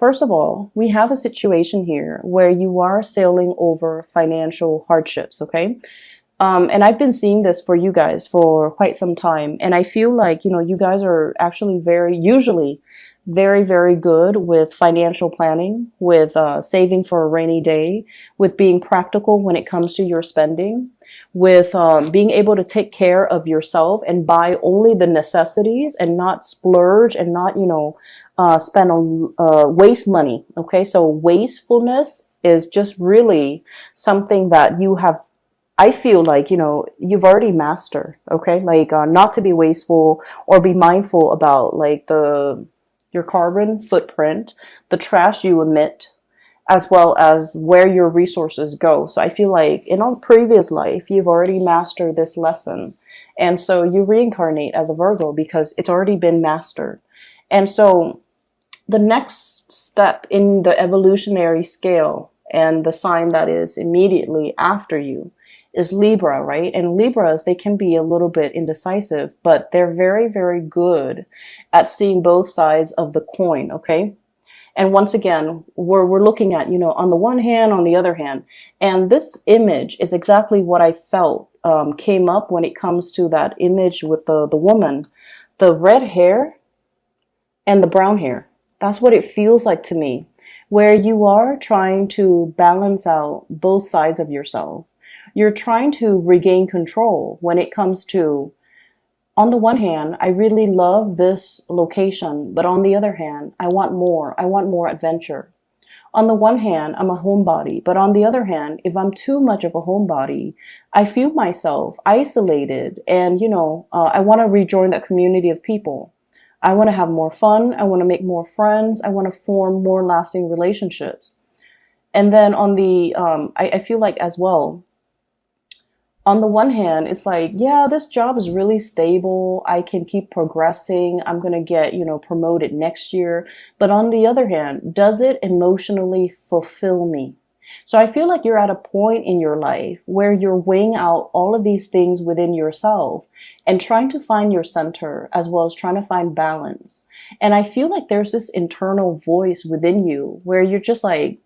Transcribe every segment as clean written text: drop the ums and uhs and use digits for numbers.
first of all, we have a situation here where you are sailing over financial hardships, okay? And I've been seeing this for you guys for quite some time. And I feel like, you guys are actually usually very, very good with financial planning, with saving for a rainy day, with being practical when it comes to your spending, with being able to take care of yourself and buy only the necessities and not splurge and not, spend on waste money. Okay, so wastefulness is just really something that you have, I feel like, you've already mastered, okay? Like, not to be wasteful or be mindful about like your carbon footprint, the trash you emit, as well as where your resources go. So I feel like in a previous life, you've already mastered this lesson. And so you reincarnate as a Virgo because it's already been mastered. And so the next step in the evolutionary scale and the sign that is immediately after you is Libra, right? And Libras, they can be a little bit indecisive, but they're very, very good at seeing both sides of the coin, okay? And once again, we're looking at, on the one hand, on the other hand. And this image is exactly what I felt came up when it comes to that image with the woman. The red hair and the brown hair. That's what it feels like to me, where you are trying to balance out both sides of yourself. You're trying to regain control when it comes to, on the one hand, I really love this location, but on the other hand, I want more. I want more adventure. On the one hand, I'm a homebody, but on the other hand, if I'm too much of a homebody, I feel myself isolated and, I want to rejoin that community of people. I want to have more fun. I want to make more friends. I want to form more lasting relationships. And then on the, I feel like as well, on the one hand, it's like, yeah, this job is really stable. I can keep progressing. I'm going to get, promoted next year. But on the other hand, does it emotionally fulfill me? So I feel like you're at a point in your life where you're weighing out all of these things within yourself and trying to find your center as well as trying to find balance. And I feel like there's this internal voice within you where you're just like,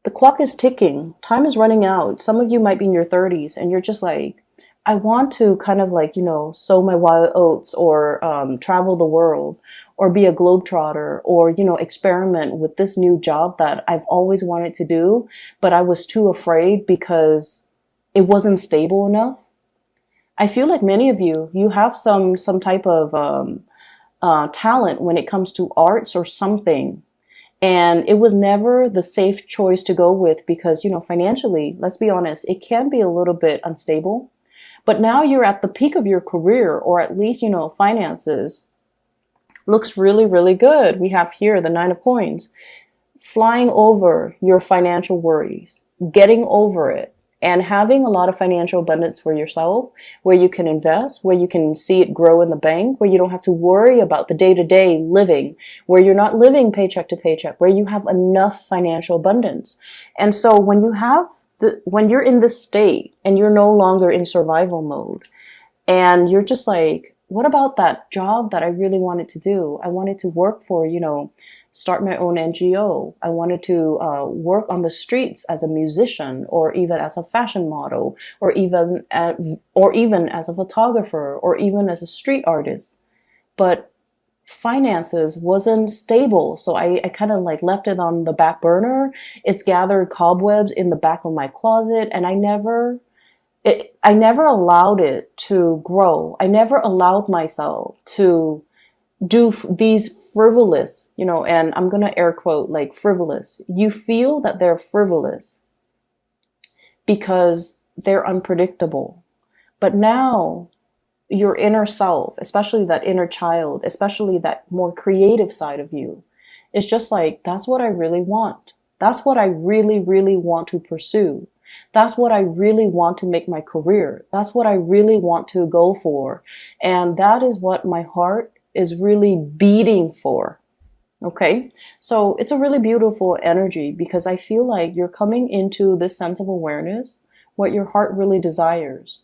the clock is ticking. Time is running out. Some of you might be in your 30s and you're just like, I want to kind of like, sow my wild oats or travel the world or be a globetrotter or, experiment with this new job that I've always wanted to do, but I was too afraid because it wasn't stable enough. I feel like many of you have some type of talent when it comes to arts or something. And it was never the safe choice to go with because, financially, let's be honest, it can be a little bit unstable. But now you're at the peak of your career, or at least, finances looks really, really good. We have here the 9 of coins, flying over your financial worries, getting over it, and having a lot of financial abundance for yourself, where you can invest, where you can see it grow in the bank, where you don't have to worry about the day-to-day living, where you're not living paycheck to paycheck, where you have enough financial abundance. And so when you're in this state and you're no longer in survival mode, and you're just like, what about that job that I really wanted to do? I wanted to work for, start my own NGO. I wanted to work on the streets as a musician, or even as a fashion model, or even as a photographer, or even as a street artist. But finances wasn't stable, so I kind of like left it on the back burner. It's gathered cobwebs in the back of my closet, and I never allowed it to grow. I never allowed myself to do these frivolous, and I'm going to air quote like frivolous. You feel that they're frivolous because they're unpredictable. But now your inner self, especially that inner child, especially that more creative side of you, is just like, that's what I really want. That's what I really, really want to pursue. That's what I really want to make my career. That's what I really want to go for. And that is what my heart is really beating for. Okay. So it's a really beautiful energy because I feel like you're coming into this sense of awareness, what your heart really desires.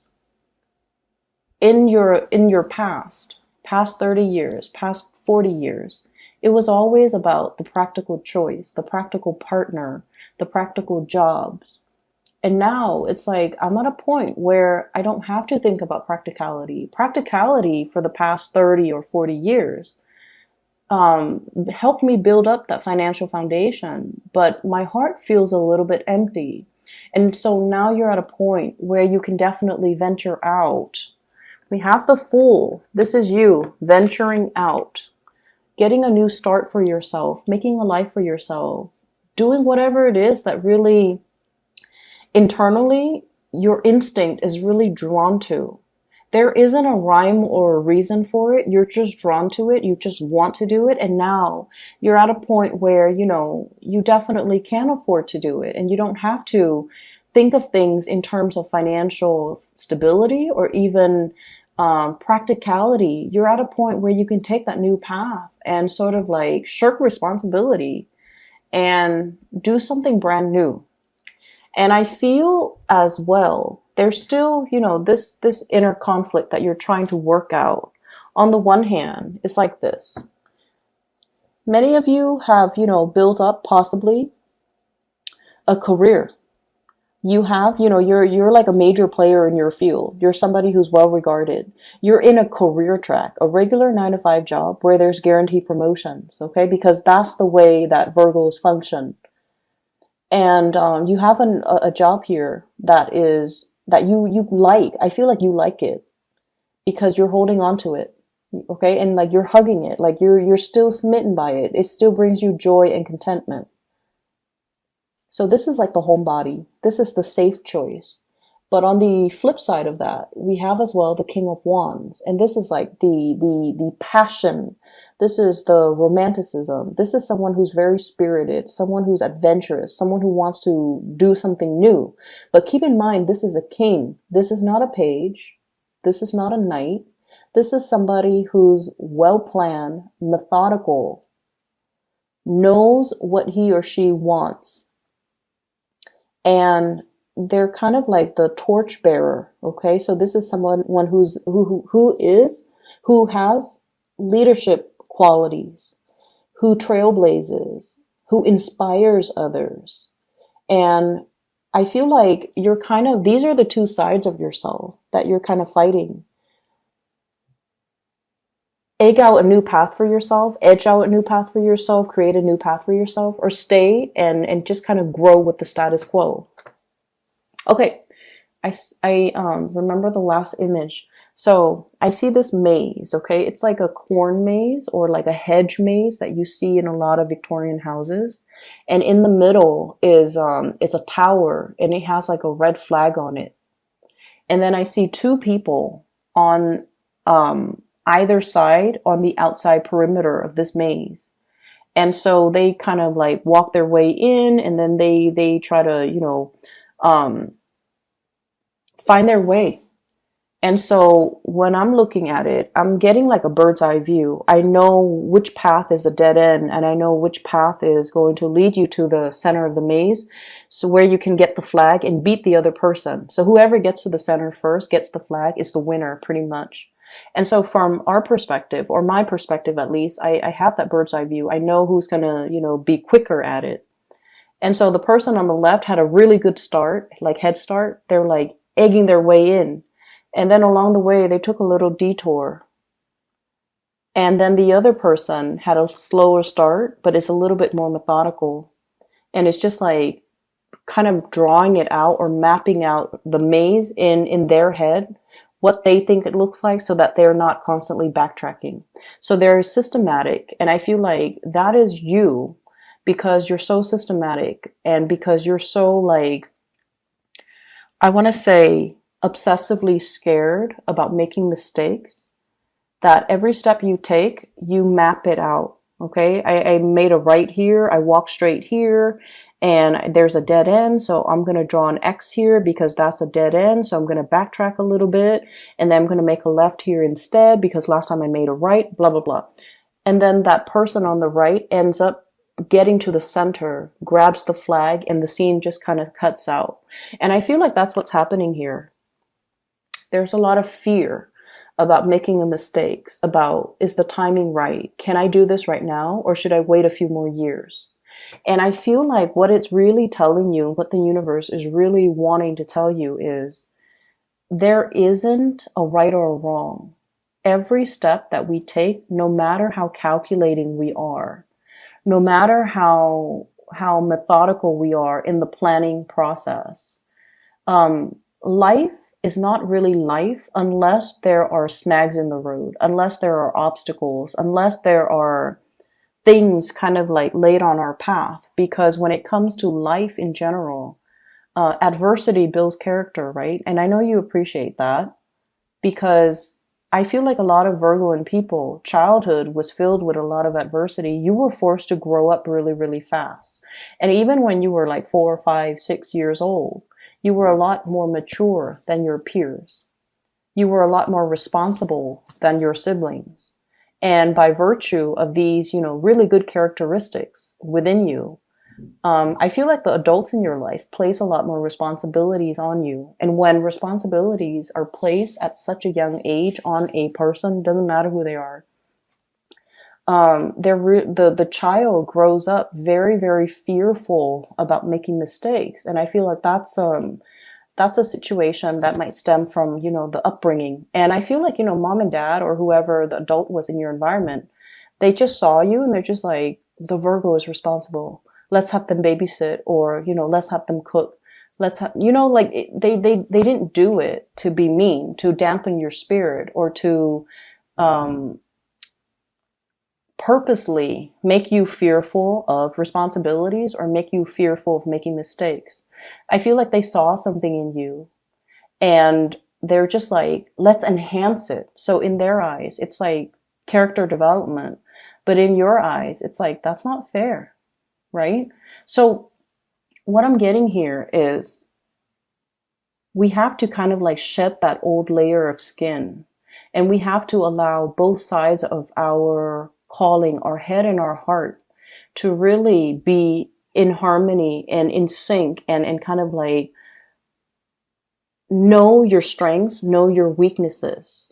In your past 30 years, past 40 years, It was always about the practical choice, the practical partner, the practical jobs. And now it's like I'm at a point where I don't have to think about practicality. Practicality for the past 30 or 40 years helped me build up that financial foundation, but my heart feels a little bit empty. And so now you're at a point where you can definitely venture out. We have the Fool. This is you venturing out, getting a new start for yourself, making a life for yourself, doing whatever it is that really internally your instinct is really drawn to. There isn't a rhyme or a reason for it. You're just drawn to it. You just want to do it. And now you're at a point where, you definitely can afford to do it. And you don't have to think of things in terms of financial stability or even practicality. You're at a point where you can take that new path and sort of like shirk responsibility and do something brand new. And I feel as well, there's still, this inner conflict that you're trying to work out. On the one hand, it's like this. Many of you have, built up possibly a career. You have, you're like a major player in your field. You're somebody who's well regarded. You're in a career track, a regular 9-to-5 job where there's guaranteed promotions, okay? Because that's the way that Virgos function. And you have a job here that you like. I feel like you like it because you're holding on to it, okay? And like you're hugging it, like you're still smitten by it. It still brings you joy and contentment. So this is like the homebody. This is the safe choice. But on the flip side of that, we have as well the King of Wands, and this is like the passion. This is the romanticism. This is someone who's very spirited, someone who's adventurous, someone who wants to do something new. But keep in mind, this is a king. This is not a page. This is not a knight. This is somebody who's well-planned, methodical, knows what he or she wants. And they're kind of like the torchbearer. Okay. So this is someone who has leadership qualities, who trailblazes, who inspires others. And I feel like these are the two sides of yourself that you're kind of fighting. Edge out a new path for yourself, create a new path for yourself, or stay and just kind of grow with the status quo. Okay. I remember the last image. So I see this maze, okay? It's like a corn maze or like a hedge maze that you see in a lot of Victorian houses. And in the middle is, it's a tower and it has like a red flag on it. And then I see two people on, either side on the outside perimeter of this maze. And so they kind of like walk their way in and then they try to, find their way. And so when I'm looking at it, I'm getting like a bird's eye view. I know which path is a dead end and I know which path is going to lead you to the center of the maze. So where you can get the flag and beat the other person. So whoever gets to the center first gets the flag is the winner pretty much. And so from our perspective, or my perspective at least, I have that bird's eye view. I know who's going to, be quicker at it. And so the person on the left had a really good start, like head start. They're like egging their way in. And then along the way, they took a little detour. And then the other person had a slower start, but it's a little bit more methodical. And it's just like kind of drawing it out or mapping out the maze in their head, what they think it looks like so that they're not constantly backtracking. So they're systematic. And I feel like that is you because you're so systematic and because you're so like, I want to say, obsessively scared about making mistakes, that every step you take, you map it out. Okay. I made a right here. I walk straight here and there's a dead end. So I'm going to draw an X here because that's a dead end. So I'm going to backtrack a little bit and then I'm going to make a left here instead because last time I made a right, blah, blah, blah. And then that person on the right ends up getting to the center, grabs the flag, and the scene just kind of cuts out. And I feel like that's what's happening here. There's a lot of fear about making mistakes, about is the timing right? Can I do this right now or should I wait a few more years? And I feel like what it's really telling you, what the universe is really wanting to tell you is there isn't a right or a wrong. Every step that we take, no matter how calculating we are, no matter how methodical we are in the planning process, life is not really life unless there are snags in the road, unless there are obstacles, unless there are things kind of like laid on our path. Because when it comes to life in general, adversity builds character, right? And I know you appreciate that because I feel like a lot of Virgoan people, childhood was filled with a lot of adversity. You were forced to grow up really, really fast. And even when you were like 4, 5, 6 years old, you were a lot more mature than your peers. You were a lot more responsible than your siblings. And by virtue of these, really good characteristics within you, I feel like the adults in your life place a lot more responsibilities on you. And when responsibilities are placed at such a young age on a person, doesn't matter who they are, the child grows up very, very fearful about making mistakes. And I feel like that's a situation that might stem from, the upbringing. And I feel like, mom and dad or whoever the adult was in your environment, they just saw you and they're just like, the Virgo is responsible. Let's have them babysit, or, let's have them cook. Let's have, they didn't do it to be mean, to dampen your spirit, or to, purposely make you fearful of responsibilities or make you fearful of making mistakes. I feel like they saw something in you and they're just like, let's enhance it. So in their eyes, it's like character development. But in your eyes, it's like, that's not fair, right? So what I'm getting here is we have to kind of like shed that old layer of skin, and we have to allow both sides of our calling, our head and our heart, to really be in harmony and in sync, and kind of like know your strengths, know your weaknesses,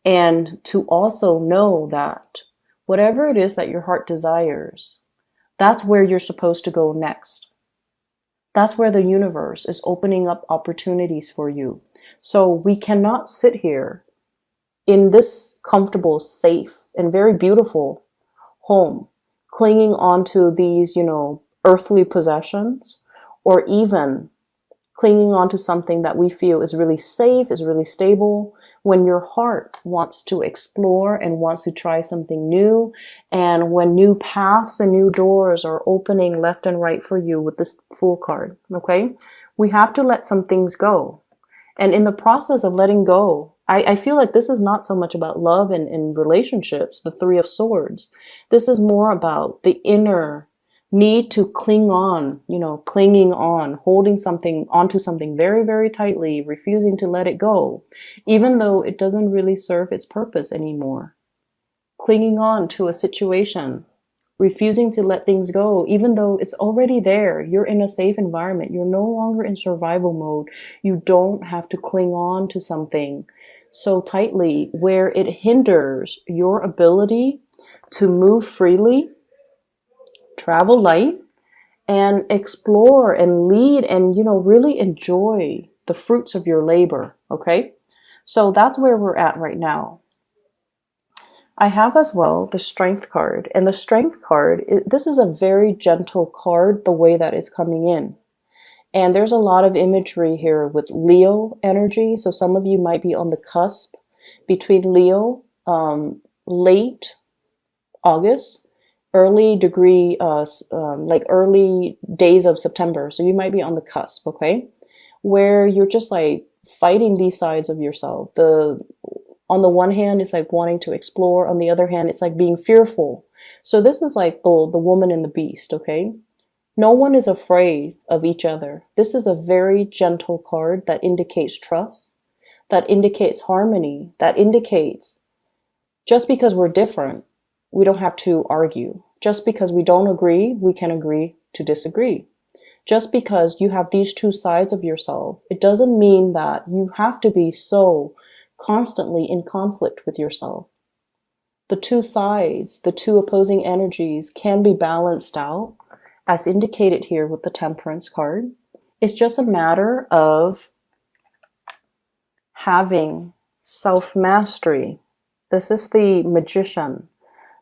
and to also know that whatever it is that your heart desires, that's where you're supposed to go next. That's where the universe is opening up opportunities for you. So we cannot sit here in this comfortable, safe, and very beautiful home, clinging onto these, earthly possessions, or even clinging onto something that we feel is really safe, is really stable, when your heart wants to explore and wants to try something new, and when new paths and new doors are opening left and right for you with this Fool card, okay? We have to let some things go. And in the process of letting go, I feel like this is not so much about love and relationships, the Three of Swords. This is more about the inner need to cling on, clinging on, holding something onto something very, very tightly, refusing to let it go, even though it doesn't really serve its purpose anymore. Clinging on to a situation, refusing to let things go, even though it's already there. You're in a safe environment. You're no longer in survival mode. You don't have to cling on to something so tightly where it hinders your ability to move freely, travel light, and explore and lead and, really enjoy the fruits of your labor. Okay. So that's where we're at right now. I have as well the Strength card, and the Strength card, this is a very gentle card, the way that it's coming in. And there's a lot of imagery here with Leo energy. So some of you might be on the cusp between Leo, late August, early degree, like early days of September. So you might be on the cusp, okay? Where you're just like fighting these sides of yourself. On the one hand, it's like wanting to explore. On the other hand, it's like being fearful. So this is like the woman and the beast, okay? No one is afraid of each other. This is a very gentle card that indicates trust, that indicates harmony, that indicates just because we're different, we don't have to argue. Just because we don't agree, we can agree to disagree. Just because you have these two sides of yourself, it doesn't mean that you have to be so constantly in conflict with yourself. The two sides, the two opposing energies can be balanced out, as indicated here with the Temperance card. It's just a matter of having self-mastery. This is the Magician.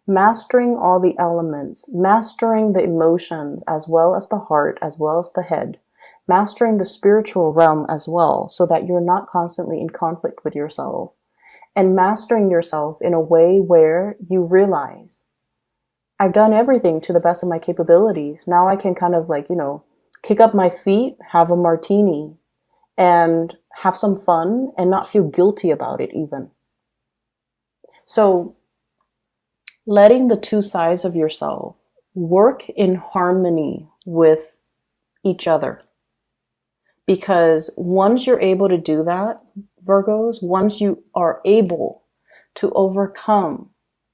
Mastering all the elements, mastering the emotions as well as the heart, as well as the head, mastering the spiritual realm as well, so that you're not constantly in conflict with yourself, and mastering yourself in a way where you realize, I've done everything to the best of my capabilities. Now I can kind of like, kick up my feet, have a martini, and have some fun and not feel guilty about it even. So letting the two sides of yourself work in harmony with each other. Because once you're able to do that, Virgos, once you are able to overcome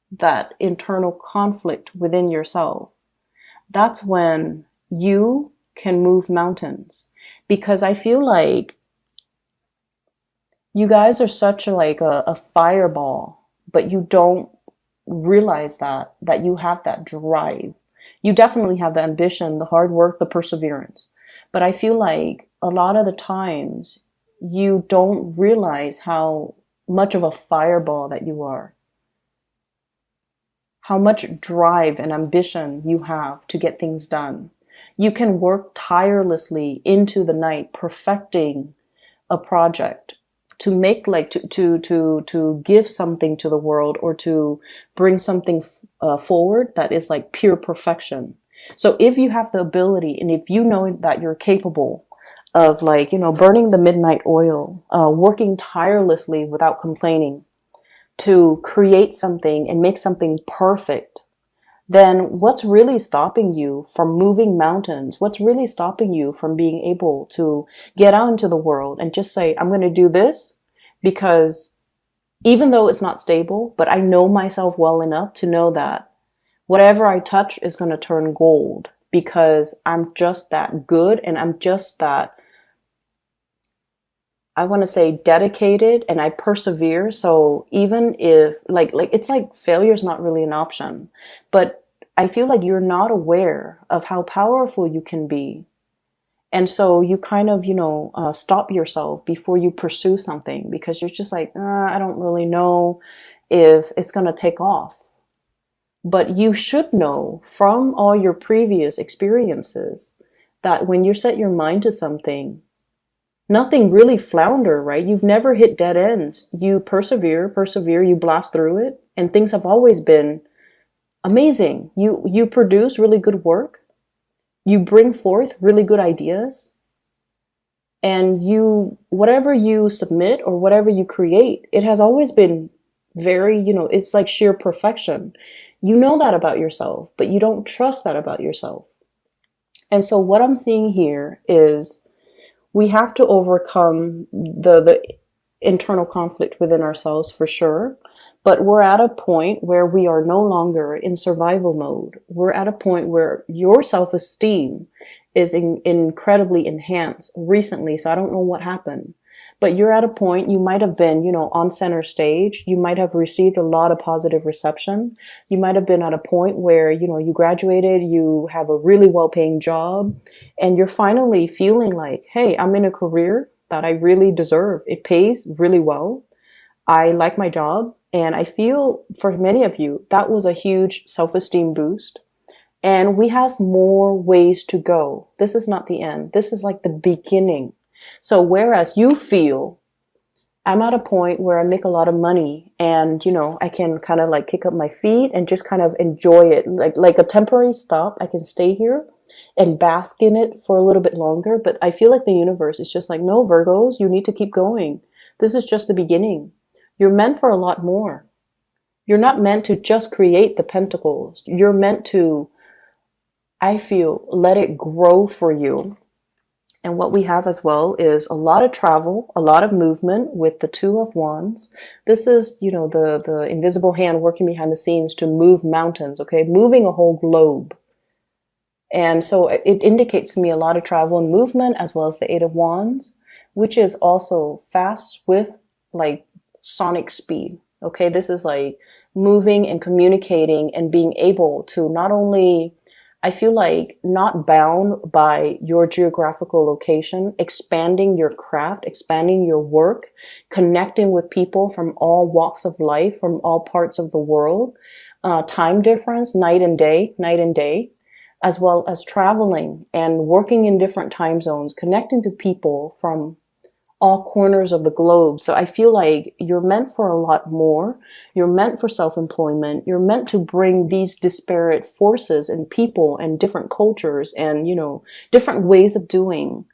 that internal conflict within yourself, that's when you can move mountains. Because I feel like you guys are such like a fireball, but you don't realize that you have that drive. You definitely have the ambition, the hard work, the perseverance. But I feel like a lot of the times you don't realize how much of a fireball that you are. How much drive and ambition you have to get things done. You can work tirelessly into the night perfecting a project, to make like to give something to the world, or to bring something forward that is like pure perfection. So if you have the ability, and if you know that you're capable of like, burning the midnight oil, working tirelessly without complaining to create something and make something perfect, then what's really stopping you from moving mountains? What's really stopping you from being able to get out into the world and just say, I'm going to do this because even though it's not stable, but I know myself well enough to know that whatever I touch is going to turn gold, because I'm just that good, and I'm just that, I want to say, dedicated, and I persevere. So even if like it's like failure is not really an option, but I feel like you're not aware of how powerful you can be. And so you kind of, stop yourself before you pursue something, because you're just like, I don't really know if it's going to take off. But you should know from all your previous experiences that when you set your mind to something, nothing really flounder, right? You've never hit dead ends. You persevere, you blast through it, and things have always been amazing. You produce really good work. You bring forth really good ideas. And whatever you submit or whatever you create, it has always been very, it's like sheer perfection. You know that about yourself, but you don't trust that about yourself. And so what I'm seeing here is we have to overcome the internal conflict within ourselves for sure. But we're at a point where we are no longer in survival mode. We're at a point where your self-esteem is incredibly enhanced recently. So I don't know what happened. But you're at a point, you might have been, on center stage. You might have received a lot of positive reception. You might have been at a point where, you graduated, you have a really well-paying job, and you're finally feeling like, hey, I'm in a career that I really deserve. It pays really well. I like my job. And I feel for many of you, that was a huge self-esteem boost. And we have more ways to go. This is not the end. This is like the beginning. So whereas you feel, I'm at a point where I make a lot of money and, I can kind of like kick up my feet and just kind of enjoy it. Like a temporary stop. I can stay here and bask in it for a little bit longer. But I feel like the universe is just like, no, Virgos, you need to keep going. This is just the beginning. You're meant for a lot more. You're not meant to just create the pentacles. You're meant to, I feel, let it grow for you. And what we have as well is a lot of travel, a lot of movement with the Two of Wands. This is, the invisible hand working behind the scenes to move mountains, okay? Moving a whole globe. And so it indicates to me a lot of travel and movement, as well as the Eight of Wands, which is also fast, swift, like sonic speed. Okay, this is like moving and communicating and being able to not only, I feel like, not bound by your geographical location, expanding your craft, expanding your work, connecting with people from all walks of life, from all parts of the world, time difference, night and day, as well as traveling and working in different time zones, connecting to people from all corners of the globe. So I feel like you're meant for a lot more. You're meant for self-employment. You're meant to bring these disparate forces and people and different cultures and, different ways of doing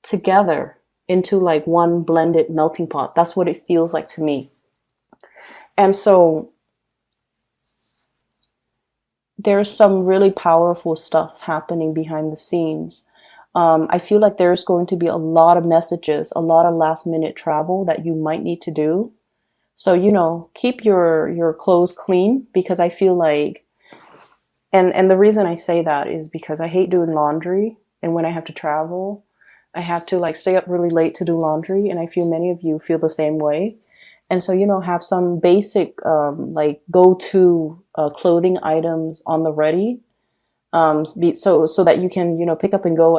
together into like one blended melting pot. That's what it feels like to me. And so there's some really powerful stuff happening behind the scenes. I feel like there's going to be a lot of messages, a lot of last minute travel that you might need to do. So, keep your clothes clean, because I feel like, and the reason I say that is because I hate doing laundry. And when I have to travel, I have to like stay up really late to do laundry. And I feel many of you feel the same way. And so, have some basic, like go-to clothing items on the ready. So that you can, pick up and go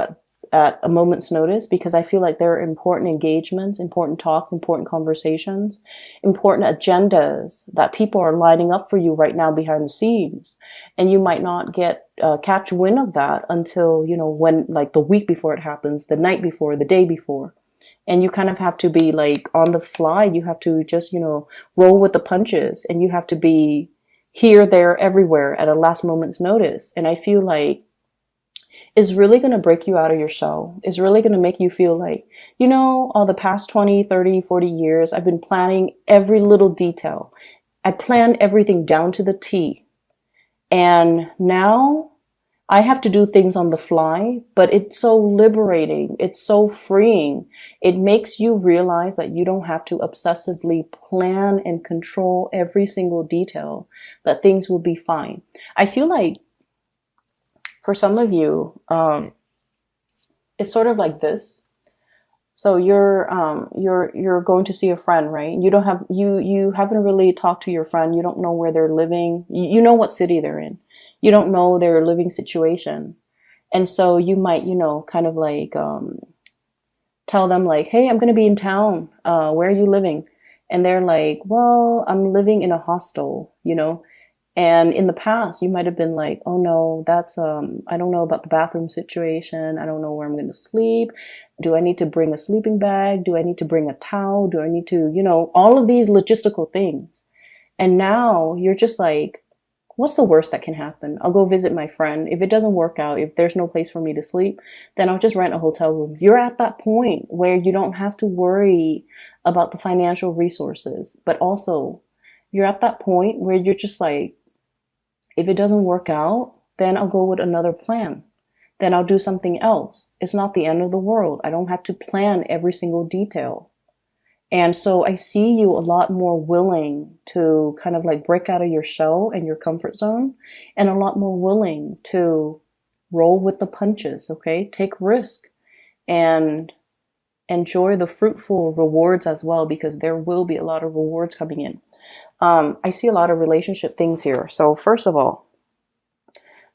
at a moment's notice, because I feel like there are important engagements, important talks, important conversations, important agendas that people are lining up for you right now behind the scenes. And you might not catch wind of that until, when, like, the week before it happens, the night before, the day before. And you kind of have to be like on the fly. You have to just, roll with the punches, and you have to be here, there, everywhere at a last moment's notice. And I feel like it's really going to break you out of your shell. It's really going to make you feel like, all the past 20, 30, 40 years, I've been planning every little detail. I planned everything down to the T. And now I have to do things on the fly, but it's so liberating. It's so freeing. It makes you realize that you don't have to obsessively plan and control every single detail, that things will be fine. I feel like for some of you, it's sort of like this. So you're going to see a friend, right? You haven't really talked to your friend. You don't know where they're living. You know what city they're in. You don't know their living situation. And so you might, kind of like, tell them like, hey, I'm going to be in town. Where are you living? And they're like, well, I'm living in a hostel, And in the past, you might have been like, oh no, that's, I don't know about the bathroom situation. I don't know where I'm going to sleep. Do I need to bring a sleeping bag? Do I need to bring a towel? Do I need to, all of these logistical things. And now you're just like, what's the worst that can happen? I'll go visit my friend. If it doesn't work out, if there's no place for me to sleep, then I'll just rent a hotel room. You're at that point where you don't have to worry about the financial resources, but also you're at that point where you're just like, if it doesn't work out, then I'll go with another plan. Then I'll do something else. It's not the end of the world. I don't have to plan every single detail. And so I see you a lot more willing to kind of like break out of your shell and your comfort zone, and a lot more willing to roll with the punches, okay? Take risk and enjoy the fruitful rewards as well, because there will be a lot of rewards coming in. I see a lot of relationship things here. So first of all,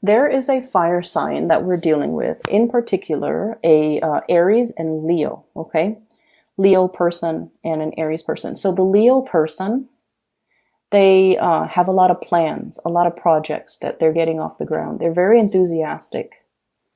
there is a fire sign that we're dealing with, in particular, a Aries and Leo, okay? Leo person and an Aries person. So the Leo person, they have a lot of plans, a lot of projects that they're getting off the ground. They're very enthusiastic.